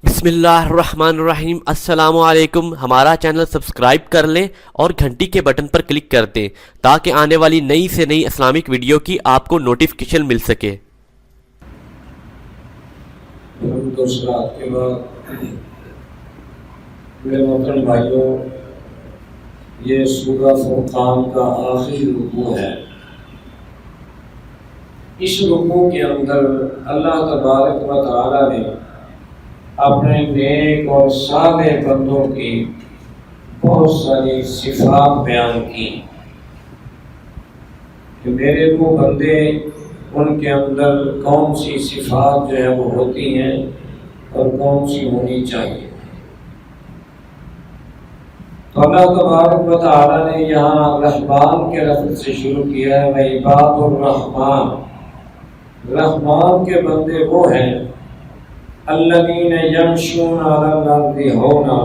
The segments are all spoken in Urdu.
بسم اللہ الرحمن الرحیم۔ السلام علیکم۔ ہمارا چینل سبسکرائب کر لیں اور گھنٹی کے بٹن پر کلک کر دیں تاکہ آنے والی نئی سے نئی اسلامک ویڈیو کی آپ کو نوٹیفیکیشن مل سکے۔ کے بعد میرے محترم بھائیوں، یہ سورہ فرقان کا آخری رکوع ہے۔ اس رکوع کے اندر اللہ تبارک و تعالی نے اپنے نیک اور صالح بندوں کی بہت ساری صفات بیان کی کہ میرے وہ بندے، ان کے اندر کون سی صفات جو ہے وہ ہوتی ہیں اور کون سی ہونی چاہیے۔ تو اللہ تبارک و تعالی نے یہاں رحمان کے لفظ سے شروع کیا ہے، وعباد الرحمن۔ رحمان کے بندے وہ ہیں الذین یمشون علی الارض ہونا،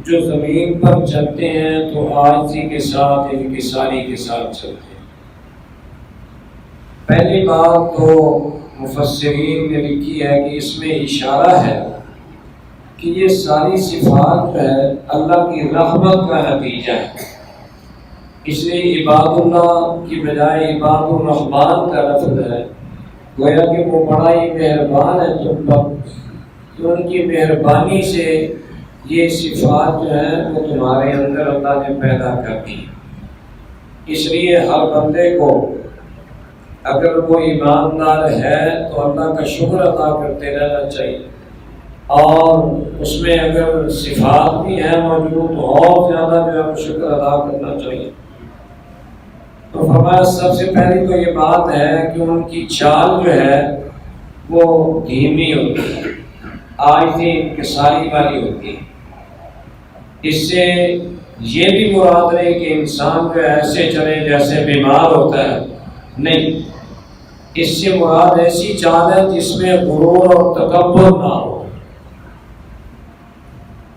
جو زمین پر چلتے ہیں تو عاجزی کے ساتھ، انکساری کے ساتھ چلتے ہیں۔ پہلی بات تو مفسرین نے لکھی ہے کہ اس میں اشارہ ہے کہ یہ ساری صفات جو ہے اللہ کی رحمت کا نتیجہ ہے، اس لیے عباد اللہ کی بجائے عباد الرحمن کا لفظ ہے، گویا کہ وہ بڑا ہی مہربان ہے تم پر، تو ان کی مہربانی سے یہ صفات جو ہیں وہ تمہارے اندر اللہ نے پیدا کر دی۔ اس لیے ہر بندے کو اگر وہ ایماندار ہے تو اللہ کا شکر ادا کرتے رہنا چاہیے، اور اس میں اگر صفات بھی ہیں موجود تو اور زیادہ جو ہے شکر ادا کرنا چاہیے۔ تو فرمایا سب سے پہلی تو یہ بات ہے کہ ان کی چال جو ہے وہ دھیمی ہوتی ہے، عاجزی انکساری والی ہوتی ہے۔ اس سے یہ بھی مراد نہیں کہ انسان جو ایسے چلے جیسے بیمار ہوتا ہے، نہیں، اس سے مراد ایسی چال ہے جس میں غرور اور تکبر نہ ہو،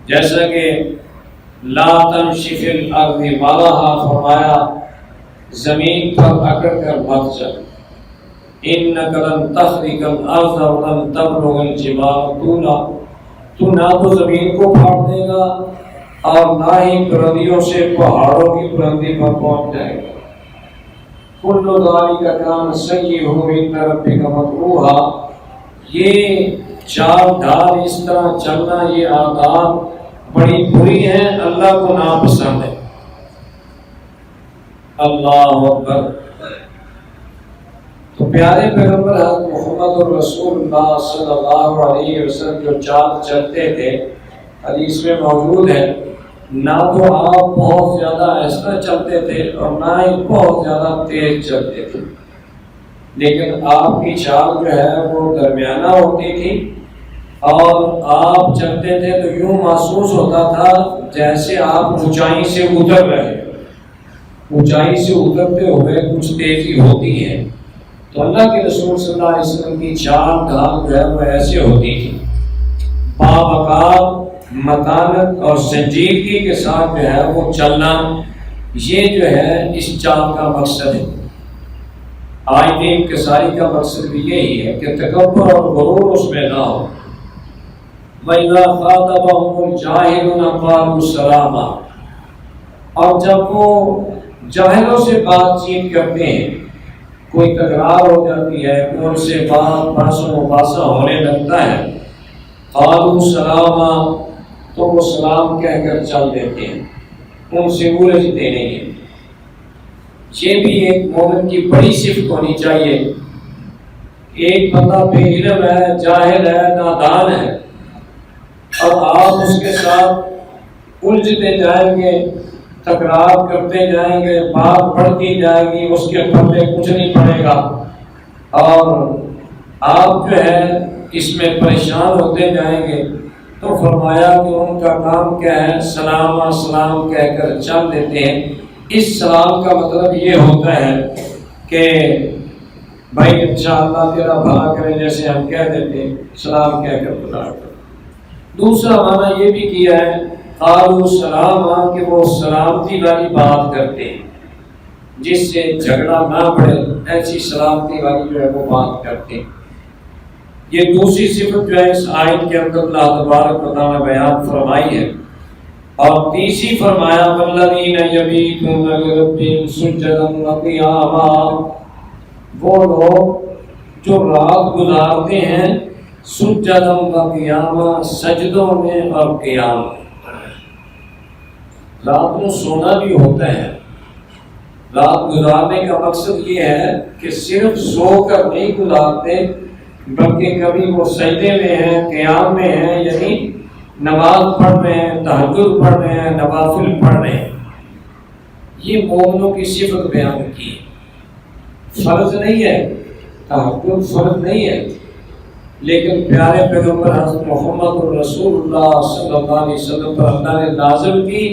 جیسا کہ لا تمشی فی الارض مرحا، فرمایا زمین پر اکڑ کر مت چل، انک لن تخرق الارض ولن تبلغ الجبال طولا، تو نہ تو زمین کو پھاڑ دے گا اور نہ ہی بلندیوں سے پہاڑوں کی بلندی پر پہنچ جائے گا۔ کل ذالک کان سیئہ عند ربک مکروہا، یہ چال ڈھال، اس طرح چلنا، یہ عادات بڑی بری ہیں، اللہ کو ناپسند ہے۔ اللہ اکبر۔ تو پیارے پیغمبر حضرت محمد الرسول اللہ صلی اللہ علیہ وسلم جو چال چلتے تھے، حدیث میں موجود ہے، نہ تو آپ بہت زیادہ آہستہ چلتے تھے اور نہ ہی بہت زیادہ تیز چلتے تھے، لیکن آپ کی چال جو ہے وہ درمیانہ ہوتی تھی، اور آپ چلتے تھے تو یوں محسوس ہوتا تھا جیسے آپ اونچائی سے اتر رہے، اونچائی سے اترتے ہوئے کچھ تیزی ہوتی ہے۔ تو اللہ کے رسول صلی اللہ علیہ وسلم کی چال ڈھال جو ہے وہ ایسے ہوتی تھی، باوقار، متانت اور سنجیدگی کے ساتھ جو ہے وہ چلنا، یہ جو ہے اس چال کا مقصد ہے۔ آج دین کے ساری کا مقصد بھی یہی ہے کہ تکبر اور غرور اس میں نہ ہو۔ وَإِذَا خَاطَبَهُمُ الْجَاهِلُونَ قَالُوا سَلَامًا، اور جب وہ جاہلوں سے بات چیت کرتے ہیں، کوئی تکرار ہو جاتی ہے، ان سے بات بحث و مباحثہ ہونے لگتا ہے، قالوا سلاما، تو وہ سلام کہہ کر چل دیتے ہیں، ان سے الجھتے نہیں ہیں۔ یہ بھی ایک مومن کی بڑی صفت ہونی چاہیے۔ ایک بندہ بے علم ہے، جاہل ہے، نادان ہے، اور آپ اس کے ساتھ الجھتے جائیں گے، تکرار کرتے جائیں گے، بات بڑھتی جائے گی، اس کے پلے کچھ نہیں پڑے گا، اور آپ جو ہے اس میں پریشان ہوتے جائیں گے۔ تو فرمایا کہ ان کا کام کیا ہے، سلام سلام کہہ کر چل دیتے ہیں۔ اس سلام کا مطلب یہ ہوتا ہے کہ بھائی انشاءاللہ تیرا بھلا کرے، جیسے ہم کہہ دیتے ہیں، سلام کہہ کر بتا کر۔ دوسرا معنی یہ بھی کیا ہے قالوا سلاما، کہ وہ سلامتی والی بات کرتے ہیں، جس سے جھگڑا نہ بڑھے، ایسی سلامتی والی جو ہے وہ بات کرتے ہیں۔ یہ دوسری صفت جو ہے اس آیت کے اندر اللہ تبارک و تعالیٰ بیان فرمائی ہے. اور تیسری فرمایا والذین یبیتون لربہم سجدا وقیاما، وہ لوگ جو رات گزارتے ہیں سجدا وقیاما، سجدوں میں اور قیام. رات میں سونا بھی ہوتا ہے. رات گزارنے کا مقصد یہ ہے کہ صرف سو کر نہیں گزارتے، بلکہ کبھی وہ سجدے میں ہیں، قیام میں ہیں، یعنی نماز پڑھ رہے ہیں، تہجد پڑھ رہے ہیں، نوافل پڑھ رہے ہیں. یہ مومنوں کی صفت بیان کی. فرض نہیں ہے، تہجد فرض نہیں ہے، لیکن پیارے پیغمبر حضرت محمد رسول اللہ صلی اللہ علیہ وسلم پر اللہ نے نازل کی،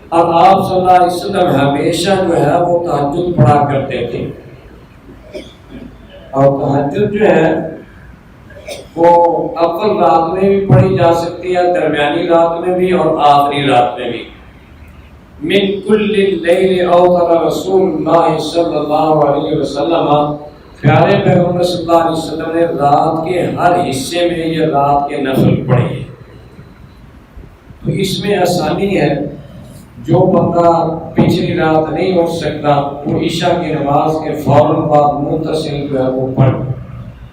اور آپ صلی اللہ علیہ وسلم ہمیشہ جو ہے وہ تہجد پڑھا کرتے تھے. اور تہجد جو ہے وہ اول رات میں بھی پڑھی جا سکتی ہے، درمیانی رات میں بھی اور آخری رات میں بھی. من کل اللیل اوتر رسول اللہ صلی اللہ علیہ وسلم، پیارے پیغمبر صلی اللہ علیہ وسلم نے رات کے ہر حصے میں یہ رات کے نفل پڑھی. تو اس میں آسانی ہے. جو بندہ پچھلی رات نہیں اٹھ سکتا وہ عشاء کی نماز کے فوراً بعد متصل جو ہے وہ پڑھ.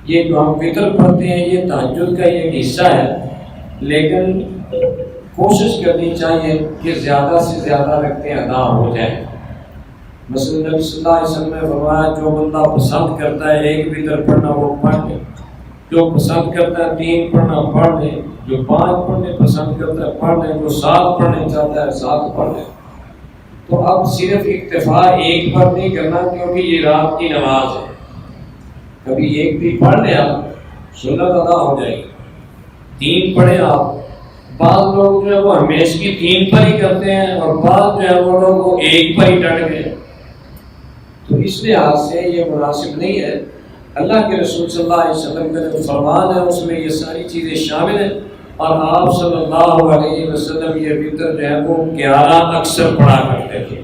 یہ جو ہم وتر پڑھتے ہیں یہ تہجد کا ایک حصہ ہے، لیکن کوشش کرنی چاہیے کہ زیادہ سے زیادہ رکعتیں ادا ہو جائیں. مثلا نبی صلی اللہ علیہ وسلم نے فرمایا جو بندہ پسند کرتا ہے ایک وتر پڑھنا وہ پڑھ لے، جو پسند کرتا ہے 3 پڑھنا پڑھ لے، جو 5 پڑھنے پسند کرتا ہے پڑھ لے، جو 7 پڑھنے چاہتا ہے 7 پڑھ لے. تو اب صرف اکتفا ایک پر نہیں کرنا، کیونکہ یہ رات کی نماز ہے. کبھی ایک بھی پڑھ لیں آپ، سنت ادا ہو جائے گی. 3 پڑھیں آپ. بعض لوگ جو ہے وہ ہمیشہ کی 3 پر ہی کرتے ہیں، اور بعض جو ہے وہ لوگ وہ 1 پر ہی ڈٹ گئے. تو اس لحاظ سے یہ مناسب نہیں ہے. اللہ کے رسول صلی اللہ علیہ وسلم کا جو فرمان ہے اس میں یہ ساری چیزیں شامل ہیں، اور آپ صلی اللہ علیہ وسلم یہ وتر جو ہے وہ 11 اکثر پڑھا کرتے تھے.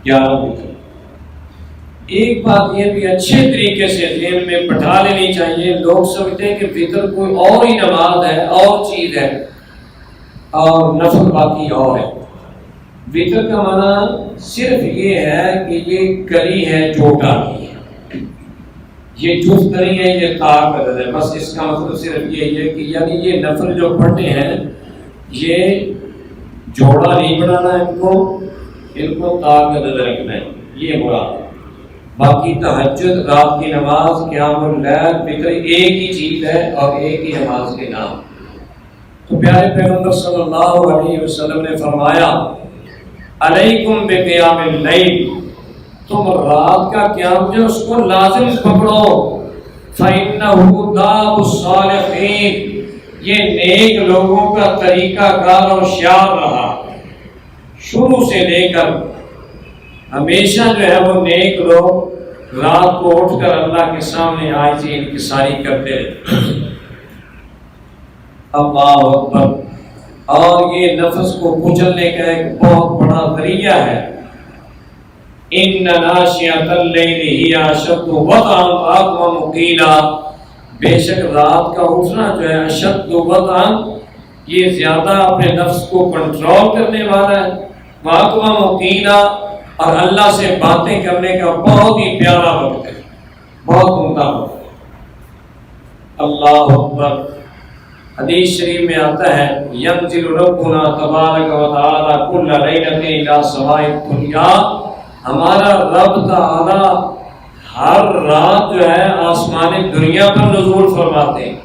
11 وتر. ایک بات یہ بھی اچھے طریقے سے ذہن میں بٹھا لینی چاہیے. لوگ سمجھتے ہیں کہ وتر کوئی اور ہی نماز ہے، اور چیز ہے، اور نفل باقی اور ہے. وتر کا معنی صرف یہ ہے کہ یہ کلی ہے جوٹا کی ہے، یہ جفت نہیں ہے، یہ تار کا عدد ہے. بس اس کا مطلب صرف یہی ہے کہ یعنی یہ نفل جو پڑھنے ہیں یہ جوڑا نہیں بنانا ہے، ان کو تار کا عدد رکھنا ہے، یہ مراد ہے. باقی تہجد، رات کی نماز، قیام اللیل، وتر ایک ہی چیز ہے اور ایک ہی نماز کے نام. تو پیارے پیغمبر صلی اللہ علیہ وسلم نے فرمایا علیکم بقیام اللیل، تم رات کا قیام جو اس کو لازم پکڑو. فإنہ داب الصالحین، یہ نیک لوگوں کا طریقہ کار اور شعار رہا شروع سے لے کر. ہمیشہ جو ہے وہ نیک لوگ رات کو اٹھ کر اللہ کے سامنے عاجزی انکساری کرتے رہتے. اللہ اکبر. اور یہ نفس کو کچلنے کا ایک بہت بڑا ذریعہ ہے. ان ناشئۃ اللیل ہی اشد وطئا واقوم قیلا، بے شک رات کا اٹھنا جو ہے اشد وطئا، یہ زیادہ اپنے نفس کو کنٹرول کرنے والا ہے. واقوم قیلا، اور اللہ سے باتیں کرنے کا بہت ہی پیارا وقت ہے، بہت عمدہ وقت ہے. اللہ اکبر. حدیث شریف میں آتا ہے ینزل ربنا تبارک و تعالی کل لیلۃ الی سماء الدنیا، ہمارا رب تعالی ہر رات جو ہے آسمان دنیا پر نزول فرماتے ہیں.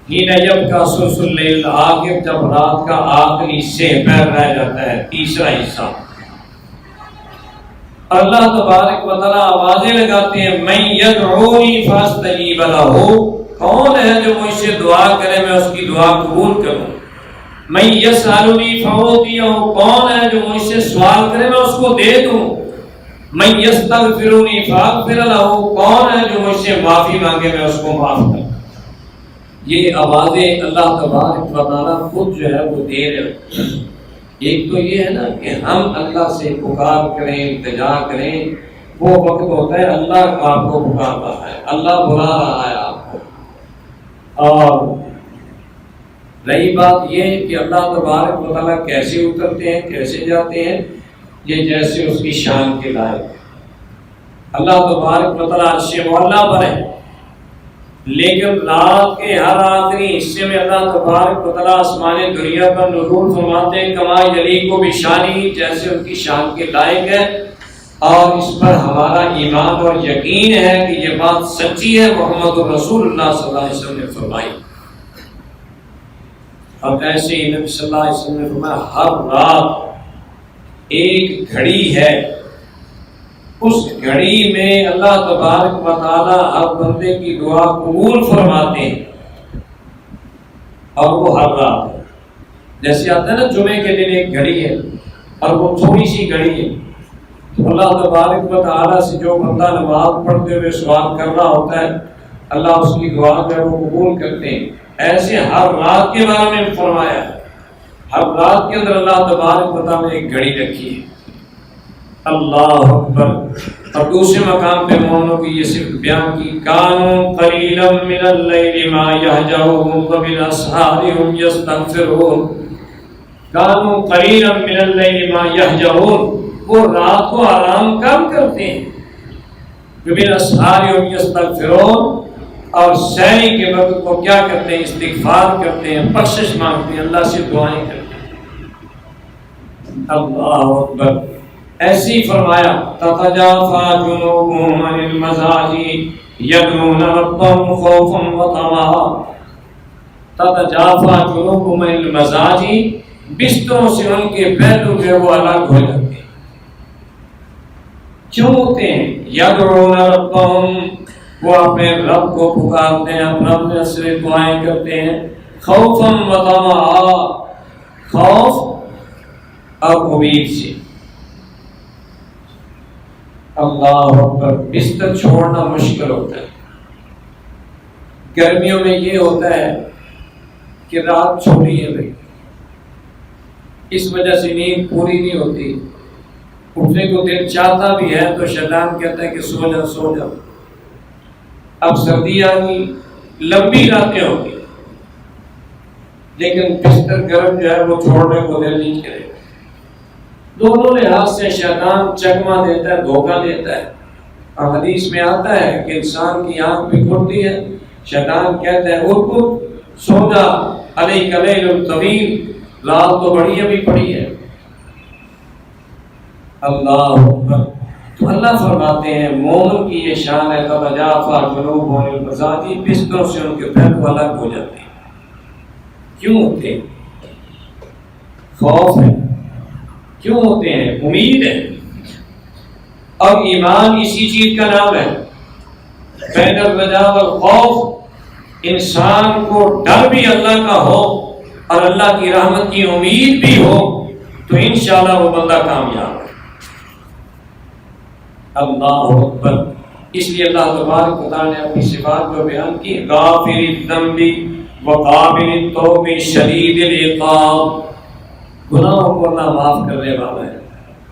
حین یبقی ثلث اللیل، آخر جب رات کا آخری حصہ پیر رہ جاتا ہے، تیسرا حصہ. اللہ تبارک و تعالی آوازیں لگاتے ہیں من یدعونی فاستجیب لہ، کون ہے جو مجھ سے دعا کرے میں اس کی دعا قبول کروں. من یسألنی فاعطیہ، کون ہے جو مجھ سے سوال کرے میں اس کو دے دوں. من یستغفرنی فاغفر لہ، کون ہے جو مجھ سے معافی مانگے میں اس کو معاف کروں. یہ آوازیں اللہ تبارک و تعالی خود جو ہے وہ دے رہے. ایک تو یہ ہے نا کہ ہم اللہ سے پکار کریں، التجا کریں، وہ وقت ہوتا ہے اللہ آپ کو پکار رہا ہے، اللہ بلا رہا ہے آپ کو. اور رہی بات یہ کہ اللہ تبارک و تعالیٰ کیسے اترتے ہیں، کیسے جاتے ہیں، یہ جیسے اس کی شان کے لائق۔ اللہ تبارک و تعالیٰ عرش معلیٰ پر ہے، لیکن رات کے ہر آخری حصے میں اللہ تبارک و تعالیٰ آسمان دنیا پر نزول فرماتے ہیں، کما یلیق بشانی، جیسے ان کی شان کے لائق ہے۔ اور اس پر ہمارا ایمان اور یقین ہے کہ یہ بات سچی ہے، محمد رسول اللہ صلی اللہ علیہ وسلم نے فرمائی۔ اب ایسے ہی نبی صلی اللہ علیہ وسلم نے فرمایا ہر رات ایک گھڑی ہے، اس گھڑی میں اللہ تبارک و تعالی ہر بندے کی دعا قبول فرماتے ہیں، اور وہ ہر رات ہے۔ جیسے آتا ہے نا جمعے کے دن ایک گھڑی ہے اور وہ تھوڑی سی گھڑی ہے، تو اللہ تبارک و تعالی سے جو بندہ نماز پڑھتے ہوئے سوال کر رہا ہوتا ہے، اللہ اس کی دعا جو ہے وہ قبول کرتے ہیں۔ ایسے ہر رات کے بارے میں فرمایا ہے، ہر رات کے اندر اللہ تبارک و تعالی نے ایک گھڑی رکھی ہے۔ اللہ اکبر۔ اور دوسرے مقام پہ مومنوں کی یہ صرف بیان کی، کانوا قلیلا من اللیل ما یہجعون وبالاسحار هم یستغفرون۔ کانوا قلیلا من اللیل ما یہجعون، وہ رات کو آرام کم کرتے ہیں، وبالاسحار هم یستغفرون، اور سحری کے وقت کو کیا کرتے ہیں؟ استغفار کرتے ہیں، بخشش مانگتے ہیں، اللہ سے دعائیں کرتے ہیں۔ اللہ اکبر۔ ایسے ہی فرمایا تتجافى جنوبهم عن المضاجع يدعون ربهم خوفا وطمعا۔ تتجافى جنوبهم عن المضاجع، بستروں سے ان کے پہلو جو وہ الگ ہو جاتے ہیں۔ کیوں ہوتے ہیں؟ يدعون ربهم، وہ اپنے رب کو پکارتے ہیں، اپنے رب سے دعائیں کرتے ہیں، خوفا وطمعا، خوف اور امید سے۔ اللہ اکبر۔ بستر چھوڑنا مشکل ہوتا ہے۔ گرمیوں میں یہ ہوتا ہے کہ رات چھوٹی ہے بھائی، اس وجہ سے نیند پوری نہیں ہوتی، اٹھنے کو دل چاہتا بھی ہے تو شیطان کہتا ہے کہ سو جا سو جا۔ اب سردی آ گئی، لمبی راتیں ہوگی، لیکن بستر گرم جو ہے وہ چھوڑنے کو دل نہیں کرے۔ دونوں لحاظ سے شیطان چکما دیتا ہے، دھوکہ دیتا ہے۔ اور حدیث میں آتا ہے کہ انسان کی آنکھ بھی کھلتی ہے، شیطان کہتا ہے ارقد سو جا علیک لیل طویل، رات تو بڑی ابھی پڑی ہے۔ اللہ اکبر۔ تو اللہ فرماتے ہیں مومن کی یہ شان ہے، تتجافى جنوبهم عن المضاجع، بستروں سے ان کے پہلو الگ ہو جاتے ہیں۔ کیوں ہوتے ہیں؟ خوف ہے۔ کیوں ہوتے ہیں؟ امید ہے۔ اور ایمان اسی چیز کا نام ہے، بین الرجاء والخوف۔ انسان کو ڈر بھی اللہ کا ہو اور اللہ کی رحمت کی امید بھی ہو تو انشاءاللہ وہ بندہ کامیاب ہے۔ اللہ اکبر۔ اس لیے اللہ تبارک و تعالیٰ نے اپنی صفات کو بیان کی، غافر الذنب وقابل التوب شدید العقاب، گناہوں کو اللہ معاف کرنے والا ہے،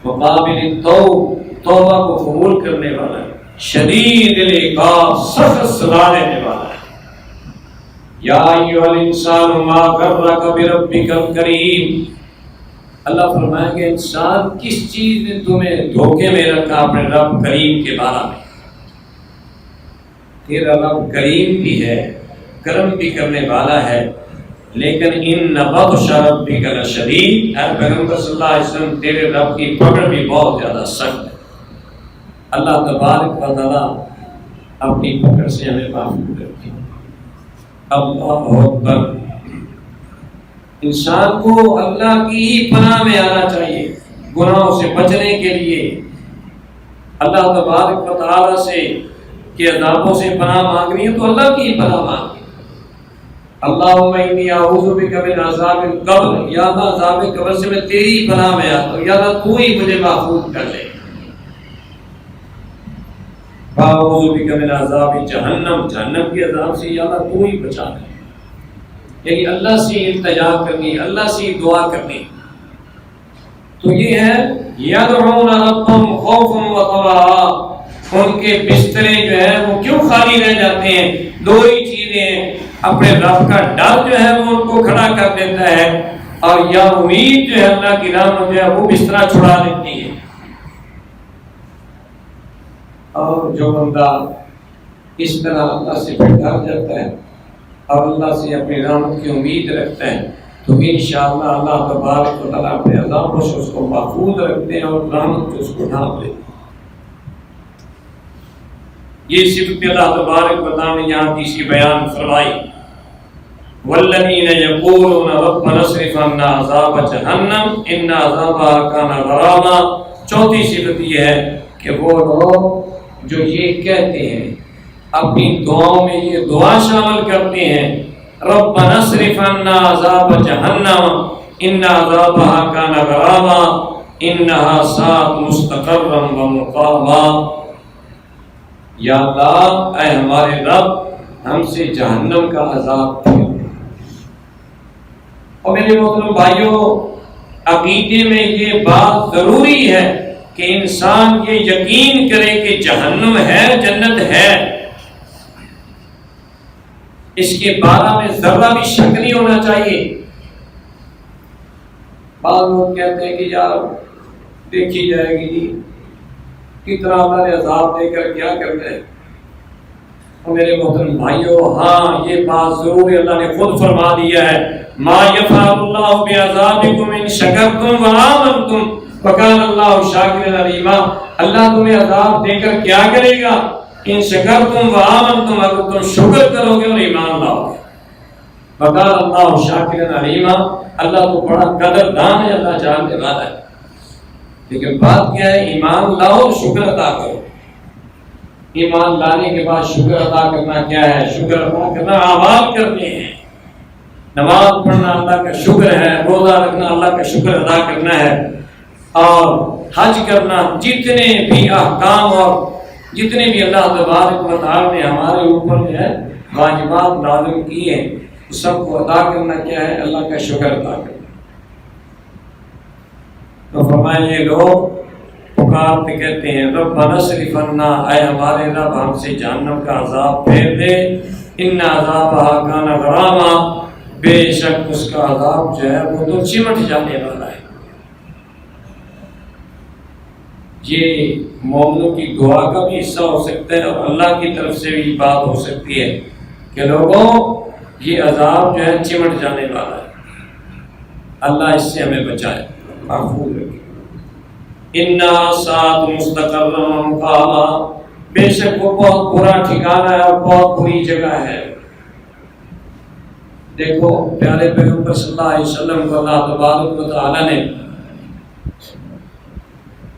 وقابل التوب، توبہ کو قبول کرنے والا ہے، شدید العقاب، سخت سزا دینے والا ہے۔ یا ایھا الانسان ما غرک بربک الکریم، اللہ فرمائیں کہ انسان کس چیز نے تمہیں دھوکے میں رکھا اپنے رب کریم کے بارے میں۔ تیرا رب کریم بھی ہے، کرم بھی کرنے والا ہے، لیکن ان بطش ربک لشدید، اے پیغمبر صلی اللہ علیہ وسلم تیرے رب کی پکڑ بھی بہت زیادہ سخت ہے۔ اللہ تبارک و تعالیٰ اپنی پکڑ سے ہمیں محفوظ رکھے۔ اللہ اکبر۔ انسان کو اللہ کی ہی پناہ میں آنا چاہیے، گناہوں سے بچنے کے لیے اللہ تبارک و تعالیٰ سے کہ عذابوں سے پناہ مانگنی ہے تو اللہ کی ہی پناہ مانگنی۔ اللہم انی اعوذ بک من عذاب القبر، یا اللہ عذاب قبر سے میں تیری پناہ میں آتا ہوں، یا اللہ تو ہی مجھے محفوظ کر لے۔ اعوذ بک من عذاب جہنم، جہنم کے عذاب سے یا اللہ تو ہی بچا لے۔ یعنی اللہ سے التجا کرنی، اللہ سے دعا کرنی۔ تو یہ ہے یدعون ربهم خوفا وطمعا۔ ان کے بستریں جو ہیں وہ کیوں خالی رہ جاتے ہیں؟ دو ہی چیزیں ہیں، اپنے رب کا ڈر جو ہے وہ ان کو کھڑا کر دیتا ہے، اور یا امید جو ہے اللہ کی رحمت جو ہے وہ بستر چھڑا دیتی ہے۔ اور جو بندہ اس طرح اللہ سے ڈر جاتا ہے اور اللہ سے اپنی رحمت کی امید رکھتا ہے تو انشاءاللہ اللہ تبارک و تعالیٰ اپنے عذابوں سے اس کو محفوظ رکھتے ہیں اور رحمت سے اس کو ڈھانپ لیتے ہیں۔ یہ صفت اللہ تبارک و تعالیٰ نے یہاں تیسری بیان فرمائی، والذین یقولون ربنا اصرف عنا عذاب جہنم ان عذابها کان غراما۔ چوتھی صفت یہ ہے کہ وہ لوگ جو یہ کہتے ہیں، اپنی دعاؤں میں یہ دعا شامل کرتے ہیں، ربنا اصرف عنا عذاب جہنم ان عذابها کان غراما انها ساءت مستقرا ومقاما۔ یا اللہ، اے ہمارے رب، ہم سے جہنم کا عذاب پھیر۔ اور میرے محترم بھائیوں، عقیدے میں یہ بات ضروری ہے کہ انسان یہ یقین کرے کہ جہنم ہے، جنت ہے، اس کے بارے میں ذرہ بھی شک نہیں ہونا چاہیے۔ بعض لوگ کہتے ہیں کہ یار دیکھی جائے گی، کتنا اللہ نے عذاب دے کر کیا کرنا ہے۔ اور میرے محترم بھائیوں، ہاں یہ بات ضرور اللہ نے خود فرما دیا ہے، ما یفعل اللہ بعذابکم ان شکرتم وآمنتم وکان اللہ شاکرا علیما۔ اللہ تمہیں عذاب دے کر کیا کرے گا؟ ان شکرتم وآمنتم، اگر تم شکر کرو گے اور ایمان لاؤ گے۔ وکان اللہ شاکرا علیما، اللہ تو بڑا قدردان ہے، اللہ جاننے والا ہے۔ لیکن بات کیا ہے؟ ایمان لاؤ، شکر ادا کرو۔ ایمان لانے کے بعد شکر ادا کرنا کیا ہے؟ شکر ادا کرنا اعمال کرنے ہیں۔ نماز پڑھنا اللہ کا شکر ہے، روزہ رکھنا اللہ کا شکر ادا کرنا ہے، اور حج کرنا، جتنے بھی احکام اور جتنے بھی اللہ تبارک و تعالیٰ نے ہمارے اوپر جو ہے واجبات لازم کیے ہیں، اس سب کو ادا کرنا کیا ہے؟ اللہ کا شکر ادا کرنا۔ تو فرمائے یہ لوگ پکارتے کہتے ہیں، ربنا اصرف عنا، اے ہمارے رب ہم سے جہنم کا عذاب پھیر دے، ان عذابها کان غراما، بے شک اس کا عذاب جو ہے وہ تو چمٹ جانے والا ہے۔ یہ مومنوں کی دعا کا بھی حصہ ہو سکتا ہے، اور اللہ کی طرف سے بھی بات ہو سکتی ہے کہ لوگوں یہ عذاب جو ہے چمٹ جانے والا ہے، اللہ اس سے ہمیں بچائے، محفوظ رکھے۔ اِنَّا سَاءَتْ مُسْتَقَرًّا وَمُقَامًا، بے شک وہ بہت برا ٹھکانہ ہے اور بہت بری جگہ ہے۔ دیکھو پیارے پیغمبر صلی اللہ علیہ وسلم کو اللہ تبارک و تعالیٰ نے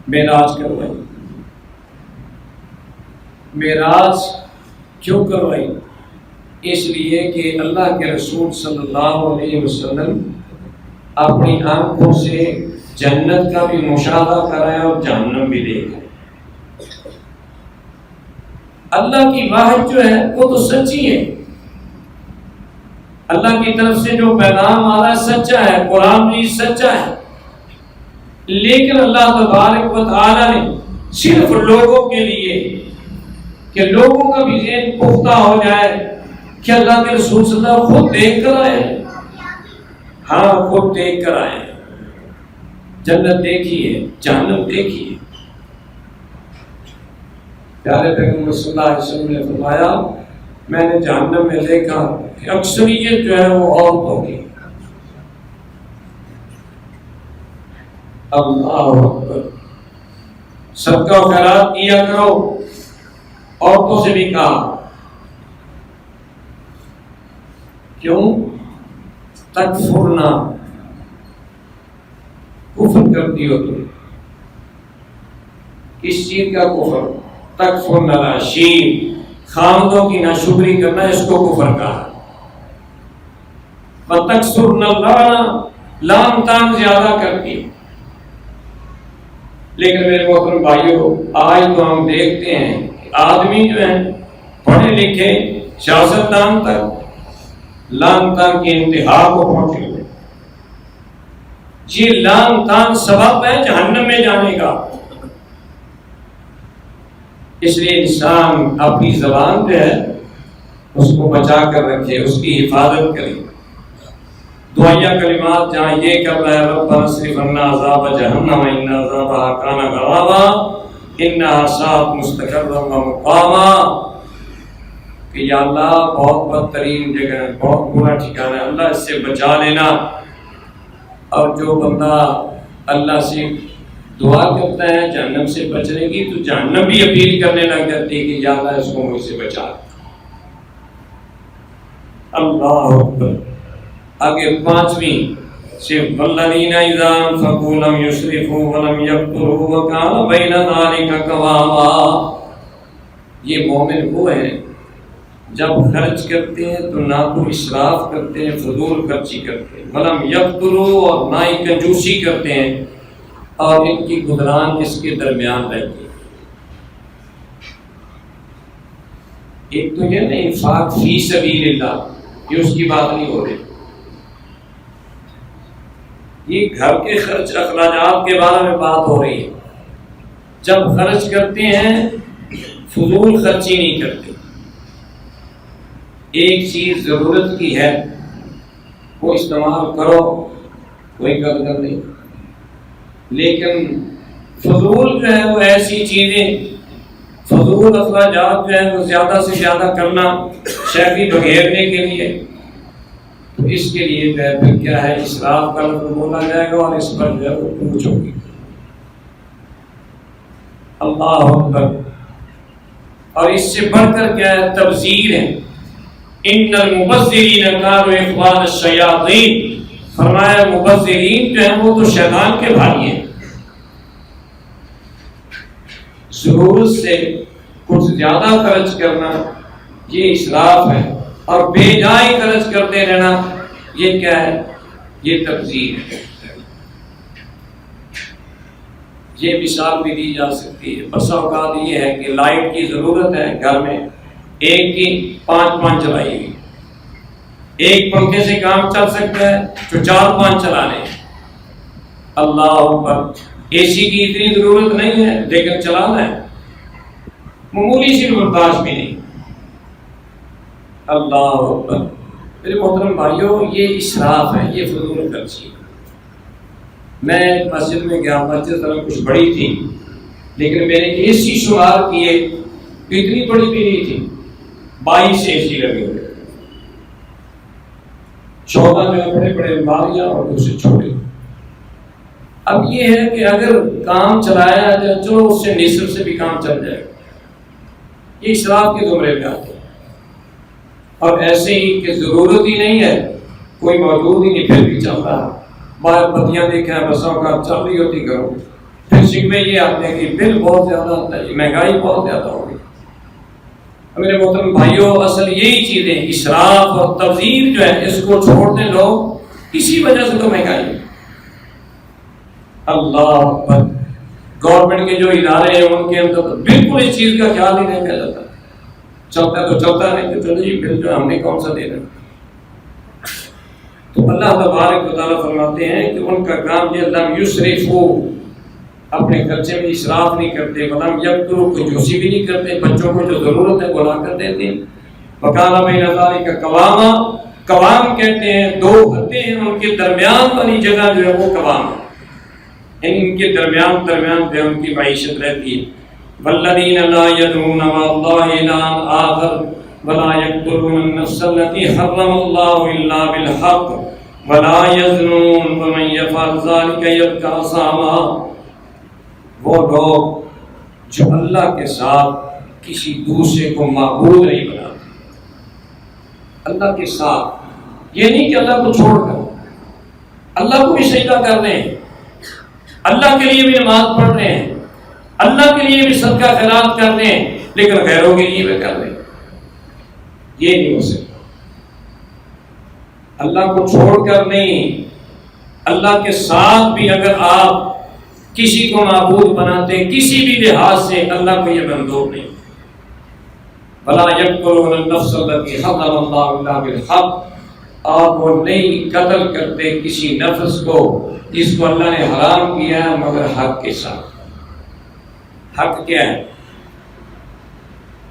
معراج کروائی۔ معراج کیوں کروائی؟ اس لیے کہ اللہ کے رسول صلی اللہ علیہ وسلم اپنی آنکھوں سے جنت کا بھی مشاہدہ کرائے اور جہنم بھی دیکھا۔ اللہ کی واحد جو ہے وہ تو سچی ہے، اللہ کی طرف سے جو پیغام آ رہا ہے سچا ہے، قرآن بھی سچا ہے، لیکن اللہ تبارک و تعالیٰ نے صرف لوگوں کے لیے کہ لوگوں کا بھی ذہن پختہ ہو جائے کہ اللہ کے رسول صلی اللہ علیہ وسلم خود دیکھ کر آئے، ہاں خود دیکھ کر آئے، جنت دیکھیے، جہنم دیکھیے۔ پیارے پیغمبر صلی اللہ علیہ وسلم نے فرمایا، میں نے جہنم میں دیکھا کہ اکثریت جو ہے وہ عورتوں کی۔ اللہ اکبر، صدقہ و خیرات کیا کرو، عورتوں سے بھی کہا، کیوں؟ تکفرنا، کفر کرتی ہو تم۔ کس چیز کا کفر؟ تکفرنا العشیر، خامدوں کی ناشکری کرنا، اس کو کفر کہا۔ وتکثرن اللعن، لعن تان زیادہ کرتی۔ لیکن میرے محترم بھائیوں، آج تو ہم دیکھتے ہیں کہ آدمی جو ہیں پڑھے لکھے سیاستدان تک لعن تان کی انتہا کو پہنچے ہوئے۔ یہ لعن تان سبب ہے جہنم میں جانے کا۔ اس لیے انسان اپنی زبان پہ ہے اس کو بچا کر رکھے، اس کی حفاظت کرے۔ دعائیہ کلمات جہاں یہ کرتا ہے ربنا اصرف عنا عذاب جہنم ان عذابها کان غراما انها ساءت مستقرا ومقاما، کہ یا اللہ بہت بدترین جگہ ہے، بہت برا ٹھکانہ ہے، اللہ اس سے بچا لینا۔ اور جو بندہ اللہ سے دعا کرتا ہے جہنم سے بچنے کی، تو جہنم بھی اپیل کرنے لگ جاتی ہے کہ یا اللہ اس کو مجھ سے بچا۔ اللہ اکبر۔ آگے پانچویں صرف والذین اذا انفقوا لم یسرفوا ولم یقتروا وکان بین ذلک قواما، یہ مومن وہ ہیں جب خرچ کرتے ہیں تو نہ تو اسراف کرتے ہیں، فضول خرچی کرتے ہیں، ولم یقتروا اور نہ ہی کنجوسی کرتے ہیں، اور ان کی گزران اس کے درمیان رہتی ہے۔ ایک تو یہ نا انفاق فی سبیل اللہ، یہ اس کی بات نہیں ہو رہی، یہ گھر کے خرچ اخراجات کے بارے میں بات ہو رہی ہے۔ جب خرچ کرتے ہیں فضول خرچی نہیں کرتے، ایک چیز ضرورت کی ہے وہ استعمال کرو، کوئی قدر نہیں، لیکن فضول جو ہے وہ ایسی چیزیں، فضول اخراجات جو ہے وہ زیادہ سے زیادہ کرنا شیخی بگھیرنے کے لیے، تو اس کے لیے جو ہے پھر کیا ہے، اسراف کا لفظ بولا جائے گا اور اس پر جو ہے وہ پوچھ ہوگی۔ اللہ اکبر۔ اور اس سے بڑھ کر کیا ہے، تبذیر ہے۔ ان المبذرین کانوا اخوان الشیاطین، فرمایا مبذرین جو ہیں وہ تو شیطان کے بھائی ہیں۔ ضرورت سے کچھ زیادہ خرچ کرنا یہ اسراف ہے، اور بے جائے خرچ کرتے رہنا یہ کیا ہے، یہ تبذیر ہے۔ یہ مثال بھی دی جا سکتی ہے۔ بسا اوقات یہ ہے کہ لائٹ کی ضرورت ہے گھر میں، ایک کی 5 چلائی ہوئی، ایک پنکھے سے کام چل سکتا ہے تو 4-5 چلانے۔ اللہ اکبر۔ اے سی کی اتنی ضرورت نہیں ہے لیکن چلانا ہے، معمولی سی برداشت بھی نہیں۔ اللہ اکبر۔ میرے محترم بھائیوں، یہ اسراف ہے، یہ فضول خرچی ہے۔ میں مسجد میں گیا، مسجد ذرا کچھ بڑی تھی لیکن میں نے اے سی شمار کیے، اتنی بڑی بھی نہیں تھی، 22 اے سی لگے ہوئے، 14 جو بڑے بڑے الماریاں اور دوسرے چھوٹے۔ اب یہ ہے کہ اگر کام چلایا جائے چلو اس سے نصف سے بھی کام چل جائے، یہ اسراف کے زمرے میں آتے ہیں۔ اور ایسے ہی کہ ضرورت ہی نہیں ہے، کوئی موجود ہی نہیں پھر بھی چل رہا، باہر بتیاں دیکھا ہے، بسوں کا چل رہی ہوتی کرو، پھر شکوے یہ آتے ہیں کہ بل بہت زیادہ آتا ہے، مہنگائی بہت زیادہ ہو گئی۔ میرے محترم بھائیوں، اصل یہی چیزیں اسراف اور تبذیر جو ہے اس کو چھوڑتے لوگ، اسی وجہ سے تو مہنگائی ہے۔ اللہ اکبر۔ گورنمنٹ کے جو ادارے ہیں ان کے اندر بالکل اس چیز کا خیال ہی نہیں کیا جاتا، چلتا تو چلتا نہیں، تو چلو جی بل جو ہم نے کون سا دینا۔ تو اللہ تبارک و تعالیٰ فرماتے ہیں کہ ان کا کام یہ لم یسرفوا، اپنے خرچے میں اسراف نہیں کرتے، ولم یقتروا، کنجوسی بھی نہیں کرتے، بچوں کو جو ضرورت ہے وہ لا کر دیتے ہیں، وکان بین ذلک قواما، قوام کہتے ہیں 2 حدیں ہیں، ان کے درمیان والی جگہ جو ہے وہ قوام ہے، ان کے درمیان جو ان کی معیشت رہتی ہے۔ والذین لا يدعون مع اللہ الہا آخر ولا يقتلون النفس التي حرم الله الا بالحق ولا يزنون ومن يفعل ذلك يلقى اثاما، وہ لوگ جو اللہ کے ساتھ کسی دوسرے کو معبود نہیں بناتے، اللہ کے ساتھ، یہ نہیں کہ اللہ کو چھوڑ کر، اللہ کو بھی سجدہ کر رہے ہیں، اللہ کے لیے بھی نماز پڑھ رہے ہیں، اللہ کے لیے بھی صدقہ خیرات کر رہے ہیں، لیکن غیروں کے لیے بھی کر رہے ہیں، یہ نہیں ہو سکتا۔ اللہ کو چھوڑ کر نہیں، اللہ کے ساتھ بھی اگر آپ کسی کو معبود بناتے ہیں کسی بھی لحاظ سے، اللہ کو یہ منظور نہیں۔ وَلَا يَقْتُلُونَ النَّفْسَ الَّتِي حَرَّمَ اللَّهُ إِلَّا بِالْحَقِّ، اور وہ نہیں قتل کرتے کسی نفس کو جس کو اللہ نے حرام کیا ہے مگر حق کے ساتھ۔ حق کیا ہے؟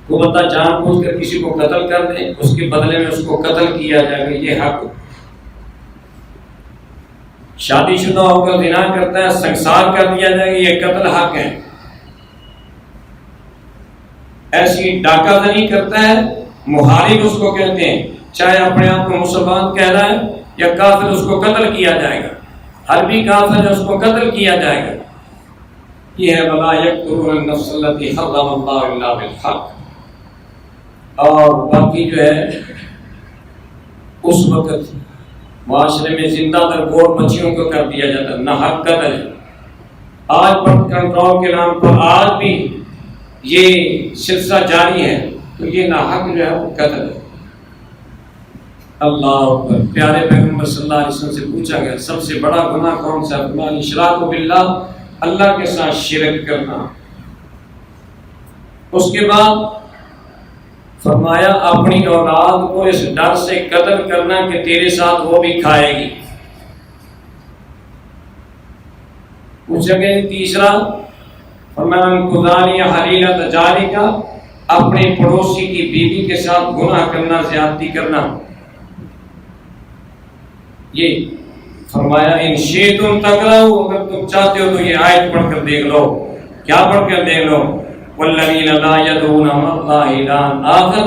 وہ بندہ جان بوجھ کر کسی کو قتل کر دے، اس کے بدلے میں اس کو قتل کیا جائے گا، یہ حق۔ شادی شدہ ہو کر زنا کرتا ہے، سنسار کر دیا جائے گا، یہ قتل حق ہے۔ ایسی ڈاکہ زنی کرتا ہے، محارب اس کو کہتے ہیں، چاہے اپنے آپ کو مسلمان کہلائے یا کافر، اس کو قتل کیا جائے گا، حربی کافر ہے، اس کو قتل کیا جائے گا۔ یہ ہے وَلَا يَقْتُلُونَ النَّفْسَ الَّتِي حَرَّمَ اللَّهُ إِلَّا بِالْحَقِّ۔ اور باقی جو ہے اس وقت معاشرے میں زندہ در گور بچیوں کو کر دیا جاتا ہے، نہ حق قتل ہے۔ آج پر کنٹرول کے نام پر آج بھی یہ سلسلہ جاری ہے، تو یہ ناحق جو ہے وہ قتل ہے۔ اللہ اکبر۔ پیارے پیغمبر صلی اللہ علیہ وسلم سے پوچھا گیا سب سے بڑا گناہ کون سا ہے؟ فرمایا الاشراک باللہ، اللہ کے ساتھ شرک کرنا۔ اس کے بعد فرمایا اپنی اولاد کو اس ڈر سے قتل کرنا کہ تیرے ساتھ وہ بھی کھائے گی۔ پوچھا گیا تیسرا، فرمایا قضانی حلیلۃ جاری کا، اپنے پڑوسی کی بیوی کے ساتھ گناہ کرنا، زیادتی کرنا۔ یہ فرمایا ان شئتم تقرؤ، اگر تم چاہتے ہو تو یہ آیت پڑھ کر دیکھ لو۔ کیا پڑھ کر دیکھ لو؟ والذین لا يدعون مع اللہ الہا آخر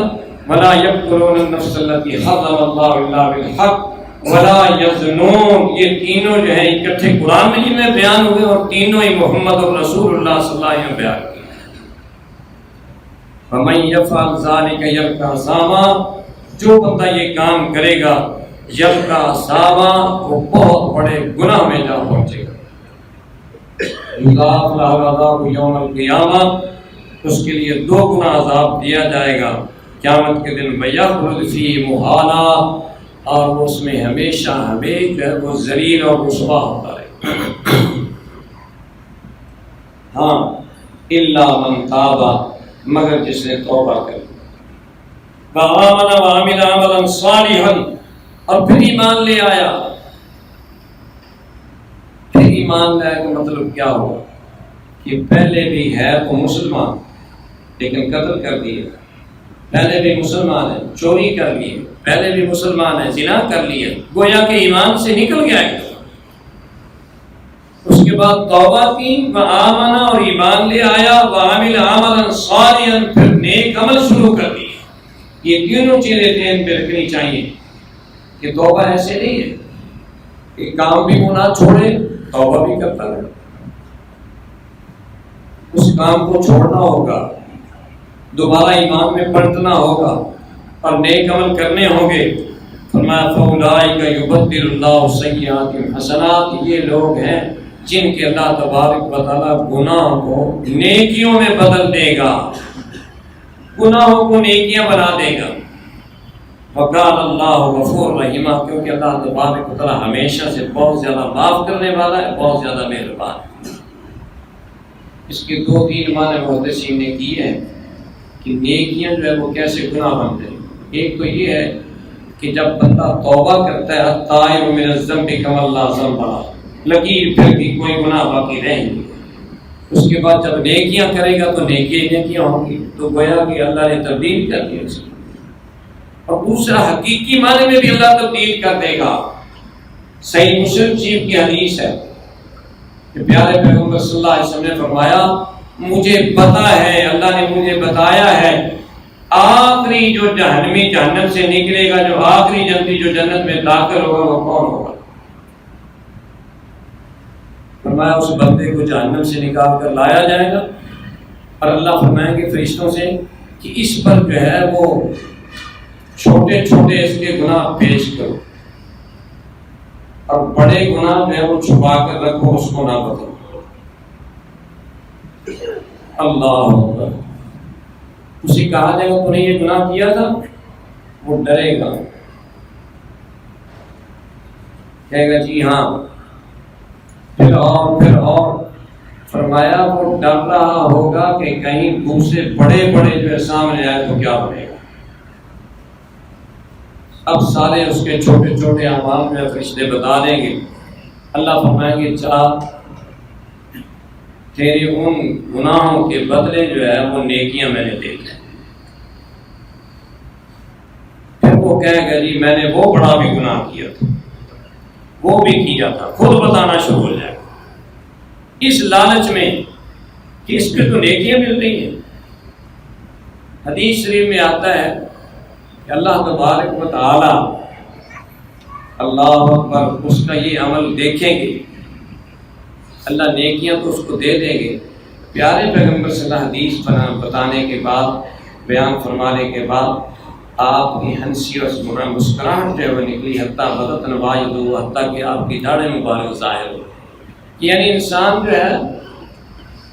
ولا يقتلون النفس التي حرم اللہ الا بالحق ولا یزنون۔ یہ تینوں جو ہیں اکٹھے قرآن میں جن میں بیان ہوئے، اور تینوں ہی محمد رسول اللہ صلی اللہ علیہ وسلم بیان کیے۔ فمن یفعل ذلک یلقى عصاما، جو بندہ یہ کام کرے گا یلقى عصاما، وہ بہت بڑے گناہ میں جا پہنچے گا۔ یضاعف لہ العذاب یوم القیامہ، اس کے لیے 2 گنا عذاب دیا جائے گا قیامت کے دن۔ وَيَخْلُدْ فِيهِ مُهَانًا، اور وہ اس میں ہمیشہ جو ہے وہ ذلیل اور رسوا ہوتا رہے۔ ہاں الا من تاب، مگر جس نے توبہ کر وآمن وعمل عملا صالحا، اور پھر ایمان لے آیا۔ پھر ایمان لے آیا کا مطلب کیا ہوا کہ پہلے بھی ہے تو مسلمان لیکن قتل کر دیے، پہلے بھی مسلمان ہے چوری کر لیے، پہلے بھی مسلمان ہے زنا کر لیے، گویا کہ ایمان سے نکل گیا ہے۔ اس کے بعد توبہ کی، وآمن، اور ایمان لے آیا، وعمل عملا صالحا، پھر نیک عمل شروع کر دیے۔ یہ تینوں چیزیں ذہن میں رکھنی چاہیے کہ توبہ ایسے نہیں ہے کہ کام بھی گناہ چھوڑے توبہ بھی کرتا رہے۔ اس کام کو چھوڑنا ہوگا، دوبارہ ایمان میں پلٹنا ہوگا اور نیک عمل کرنے ہوں گے۔ فرمایا فَأُولَٰئِکَ يُبَدِّلُ اللَّهُ سَیِّئَاتِهِمْ حَسَنَاتٍ، یہ لوگ ہیں جن کے اللہ تبارک و تعالیٰ گناہوں کو نیکیوں میں بدل دے گا، گناہوں کو نیکیاں بنا دے گا۔ وَقَالَ اللَّهُ غَفُورٌ رَحِيمٌ، کیونکہ اللہ تبارک و تعالیٰ ہمیشہ سے بہت زیادہ معاف کرنے والا ہے، بہت زیادہ مہربان ہے۔ اس کے 2-3 معنی محدثین نے کیے ہیں کہ نیکیاں جو ہے وہ کیسے گناہ بنتے ہیں۔ ایک تو یہ ہے کہ جب بندہ توبہ کرتا ہے، الطائب من الذنب کمن لا ذنب لہ، لکیر پھر بھی کوئی گناہ باقی رہیں گے۔ اس کے بعد جب نیکیاں کرے گا تو نیکیاں ہوں گی، تو گویا کہ اللہ نے تبدیل کر دیا اس کو۔ اور دوسرا حقیقی معنی میں بھی اللہ تبدیل کر دے گا۔ صحیح مسلم شریف کی حدیث ہے کہ پیارے پیغمبر صلی اللہ علیہ وسلم نے فرمایا مجھے پتا ہے، اللہ نے مجھے بتایا ہے، آخری جو جہنمی جہنم سے نکلے گا، جو آخری جنتی جو جنت میں داخل ہوگا وہ کون ہوگا؟ فرمایا اس بندے کو جہنم سے نکال کر لایا جائے گا، اور اللہ فرمائیں گے فرشتوں سے کہ اس پر جو ہے وہ چھوٹے چھوٹے اس کے گناہ پیش کرو، اور بڑے گناہ جو ہے وہ چھپا کر رکھو، اس کو نہ بتاؤ۔ اللہ اکبر۔ اسے کہا جائے گا تو نے یہ گناہ کیا تھا، وہ ڈرے گا، کہے گا جی ہاں، پھر اور فرمایا وہ ڈر رہا ہوگا کہ کہیں دوسرے بڑے بڑے جو ہے سامنے آئے تو کیا بنے گا۔ اب سارے اس کے چھوٹے چھوٹے اعمال میں فرشتے بتا دیں گے، اللہ فرمائیں گے چلا تیرے ان گناہوں کے بدلے جو ہے وہ نیکیاں میں نے دے دی۔ کہے گا جی میں نے وہ بڑا بھی گناہ کیا تھا، وہ بھی کیا تھا، خود بتانا شروع ہو جائے گا اس لالچ میں کہ اس پہ تو نیکیاں مل رہی ہیں۔ حدیث شریف میں آتا ہے کہ اللہ تبارک و تعالی اللہ اکبر اس کا یہ عمل دیکھیں گے، اللہ نیکیاں تو اس کو دے دیں گے۔ پیارے پیغمبر صلی اللہ حدیث بتانے کے بعد، بیان فرمانے کے بعد آپ کی ہنسی اور مسکراہٹ جو ہے وہ نکلی، حتیٰ بدت نوائدو، حتیٰ کہ آپ کی داڑھ مبارک ظاہر ہو۔ یعنی انسان جو ہے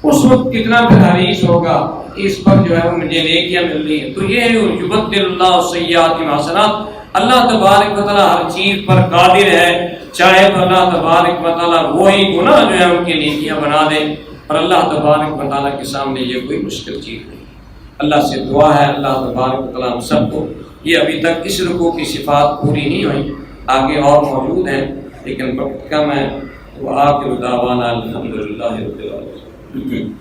اس وقت کتنا پھر حریص ہوگا اس پر جو ہے وہ مجھے نیکیاں مل رہی ہیں۔ تو یہ ہے یبدل اللہ سیئات حسنات، اللہ تبارک و تعالیٰ ہر چیز پر قادر ہے، چاہے تو اللہ تبارک و تعالیٰ وہی گناہ جو ہے ان کی نیکیاں بنا دے، اور اللہ تبارک و تعالیٰ کے سامنے یہ کوئی مشکل چیز نہیں۔ اللہ سے دعا ہے اللہ تبارک و تعالیٰ ہم سب کو، یہ ابھی تک اس رکوع کی صفات پوری نہیں ہوئی، آگے اور موجود ہیں لیکن وقت کم ہے۔ وآخر دعوانا الحمدللہ رب العالمین۔